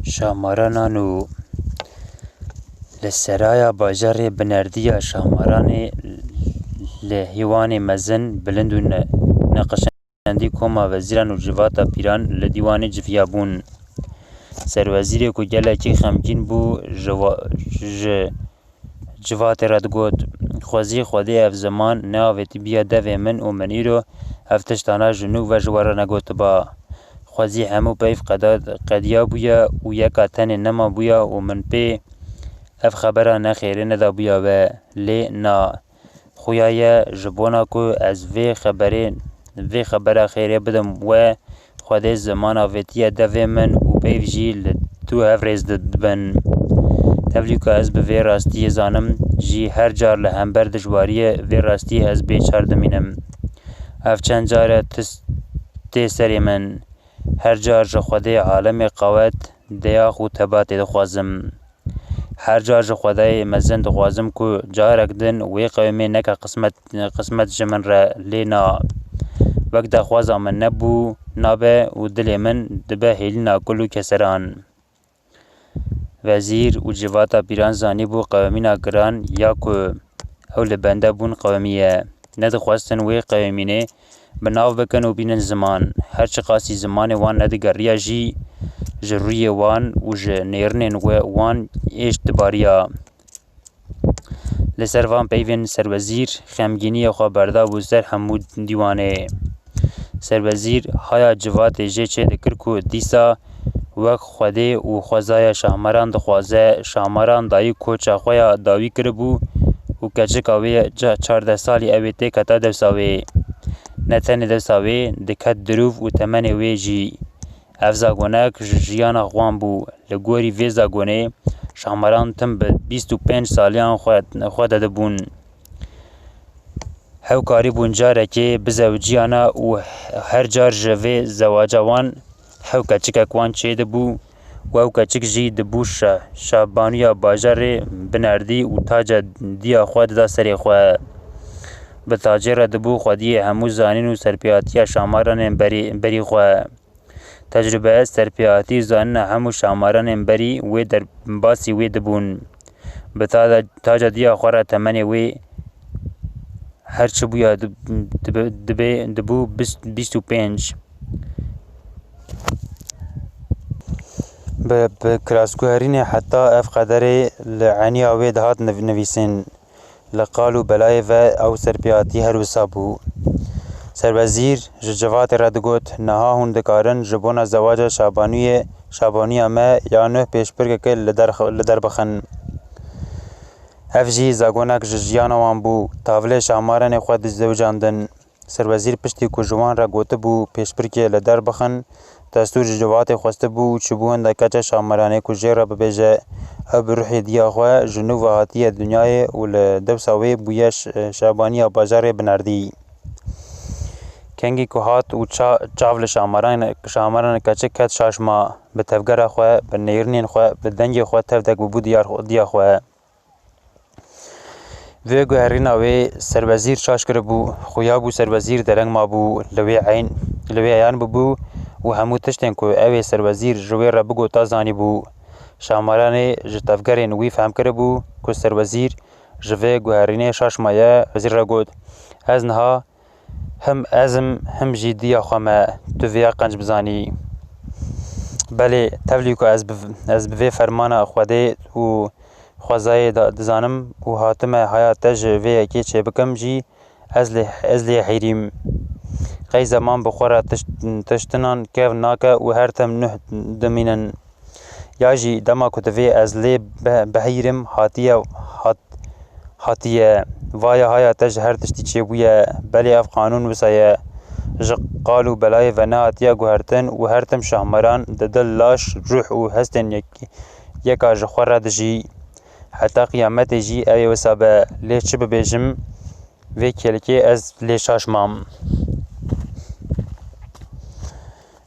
شامارانان و لسرایا باجر بنردیا شاماران لهیوان مزن بلند و نقشندی کما وزیران و جواتا پیران لدیوان جفیابون سروزیری که گلکی خمگین بو جوات ردگوت خوزی خودی اف زمان ناویتی بیا دوی من و منیرو افتشتانا جنوب و جوارا نگوت با خوزی همو بیف قدیا بویا و یکا تن نما بویا و من پی اف خبره نخیره ندا بویا و لی نا خویای جبونا کو از وی خبره خیره بدم و خودی زمان آویتی دوی من و بیف جی تو هفریز دبن تبلیو که از به وی راستی زانم جی هر جار لهمبر دجواریه وی راستی از بیچار دمینم اف چند جاره تی سری من هر جار خودی عالم قوت دیا خو تبات دخوازم هر جار خودی مزن دخوازم کو جارک دن وی قومی نکا قسمت جمن را لینا وقت دخواز آمن نبو نابه و دل من دبه هیلنا کلو کسران وزیر و جواتا پیران زانی بو قومینا گران یا که اول بنده بون قومیه ندخواستن وی قومینه بناو بکن و بینن زمان هرچه قاسی زمان وان ندگریا جی جروی وان و جنیرنن وان ایش دباریا لسر وان پیوین سروزیر خمگینی خواه بردا بو سر همود دیوانه سروزیر هایا جوات جه چه دکر که دیسا وک خوده و خوزای شامران دخوازه شامران دایی کوچا خویا داوی کربو و کچک آوی 14 سالی اویته کتا دوساوی نتن دوساوی دکت دروف و تمن وی جی افزاگونک جیانا خوان بو لگوری وی زاگونه شامران تم به 25 سالیان خود دبون هاو کاری بون جاره که بزوجیانا و هر جار جوی زواجوان هاو کچک اکوان چه دبو و هاو کچک جی دبو شابانویا باجر بنردی و تاج دیا خود دا سری خواه به تاجر دبو خودی همو زانین و سرپیاتی شاماران بری خواه تجربه از سرپیاتی زانین همو شاماران بری و در باسی و دبون به تاج دیا خواه تمنی و هرچه بویا دبو 25 به کراسکوهرین حتی اف قدر لعنی آوی دهات نویسین لقالو بلای و او سرپیاتی هر وسابو سروزیر جوات ردگوت نها هندکارن جبونا زواج شابانی اما یا نه پیشپرگ که لدر بخن اف جی زاگونک جیانا وان بو تاوله شامارن خود زوجاندن سروزیر پشتی کو جوان را گوته بو پیشپرگ لدر بخن دستور جوات خواسته بو چبون دا کچه شامرانه کو جیرا ببیجه اب روحی دیا خواه جنوب و حاتی دنیای و لدوساوی بویش شابانی بازار بنردی کنگی که هات و چاول شامران کچه کت شاشما به تفگر خواه به نیرنین خواه به دنگ خواه تفدک ببو دیا خواه وی گوهرین آوی سروزیر شاش کربو خویا بو سروزیر درنگ ما بو لوی عیان ببو و همو تشتن که اوی سروزیر جوی را بگو تازانی بو شامران جتفگرین وی فهم کربو که سروزیر جوی گوهرین شاش مایه وزیر را گود از نها هم ازم هم جیدی خواه تو ویا قنج بزانی بله تبلیو که از بوی فرمان خوده و خوزای دزانم و حاتم حیات جوی اکی چه بکم جی از لی حیریم قی زمان بخورا تشتنان کف ناکه و هر تم نه دمینن یا جی دما کتوی از لی بحیرم حاتیه وایا هایا تج هر تشتی چه بویه بلی اف قانون وسایه قالو بلای و نهاتیه گوهرتن و هر تم شامران ددل لاش روح و هستن یکا جخورا دجی حتی قیامت جی اوی وسابه لی چه ببیجم وی کلکی از لی شاشمام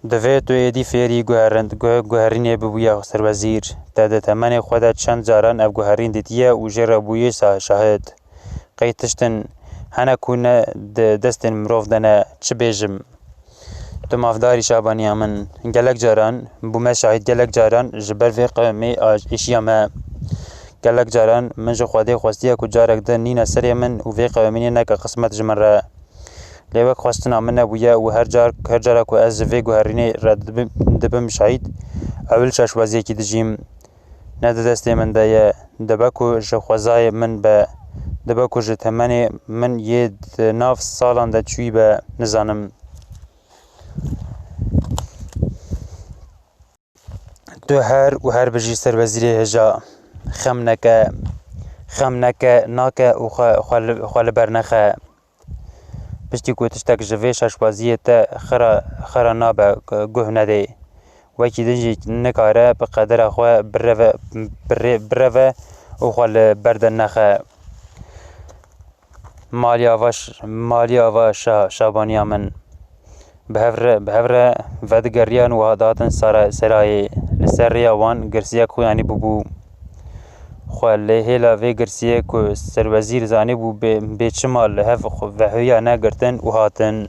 دوی تو ایدی فیری گوهرین ببویا سروزیر تا تمن خودت چند جاران اف گوهرین دیتیه و جر بویه شاهد قیتشتن هنه کونه دستن مروف دنه چه بیجم تو مافداری شابانیا من گلک جاران بوم شاهد گلک جاران جبر في قومي اشيا ما گلک جاران من جو خواده خواستی کو جارک ده نینا سری من و في قومي نک قسمت جمره لیوک خواستنا من بویا و هر جار کو از في گوهرینه رد دبم شاهد اول شاشوازی کی دجیم نده دست من ده دبکو جو خوازای من به دبکو جو تمنی من ید ناف سالان ده چوی به نزانم تو هر بجی سر وزیر هجا خم نکه ناکه و خوال برنخه پشتی کو تشتک جوه شاشوازی تا خرا نابه گوه نده وکی دنجی نکاره بقدر خواه بروه و خوال بردن نخه مالی آوا شابانیا من بهفره ودگریان و عاداتن سرای لسر ریاوان گرسیه کو یعنی ببو خواه هیلا وی گرسیه کو سر وزیر زانی بو به چمال هف و هویا نگرتن و هاتن